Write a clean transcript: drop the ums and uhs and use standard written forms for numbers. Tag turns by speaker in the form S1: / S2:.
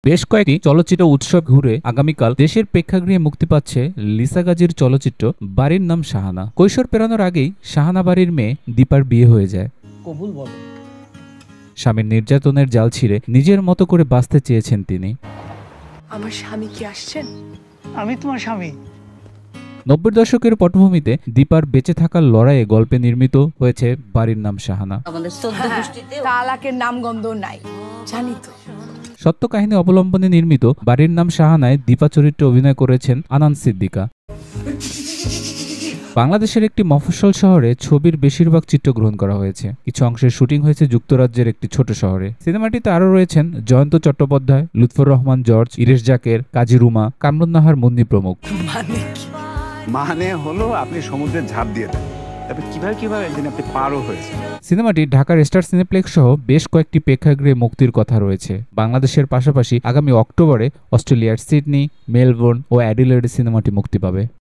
S1: বেশ কয়েকটি চলচ্চিত্র উৎসব ঘুরে আগামীকাল দেশের প্রেক্ষাগৃহে মুক্তি পাচ্ছে লিসা গাজীর চলচ্চিত্র বাড়ির নাম শাহানা। কৈশোর পেরানোর আগেই শাহানা বাড়ির মেয়ে দীপার বিয়ে হয়ে যায়।
S2: কবুল বলো।
S1: স্বামীর নির্যাতনের জাল ছিঁড়ে নিজের মতো করে বাঁচতে চেয়েছেন তিনি।
S3: আমার স্বামী কি আসছেন?
S2: আমি তোমার স্বামী।
S1: 90 দশকের পটভূমিতে দীপার বেঁচে থাকার লড়াইয়ে গল্পে নির্মিত হয়েছে বাড়ির নাম শাহানা।
S3: তালাকের নামগন্ধ নাই জানি তো।
S1: সত্য কাহিনী অবলম্বনে নির্মিত বাড়ির নাম শাহানায় দীপা চরিত্রে অভিনয় করেছেন আনান সিদ্দিকা। বাংলাদেশের একটি মফস্বল শহরে ছবির বেশিরভাগ চিত্রগ্রহণ করা হয়েছে। কিছু অংশের শুটিং হয়েছে যুক্তরাজ্যের একটি ছোট শহরে। সিনেমাটিতে আরও রয়েছেন জয়ন্ত চট্টোপাধ্যায়, লুৎফর রহমান জর্জ, ইরেশ জাকের, কাজী রুমা, কামরুন্নাহার মুন্নি প্রমুখ।
S4: মানে হলো আপনি সমুদ্রে ঝাঁপ দিয়ে দেন, তবে কিভাবে একদিন আপনি পারও হয়েছে।
S1: সিনেমাটি ঢাকার স্টার সিনেপ্লেক্স সহ বেশ কয়েকটি প্রেক্ষাগৃহে মুক্তির কথা রয়েছে। বাংলাদেশের পাশাপাশি আগামী অক্টোবরে অস্ট্রেলিয়ার সিডনি, মেলবোর্ন ও অ্যাডিলেডে সিনেমাটি মুক্তি পাবে।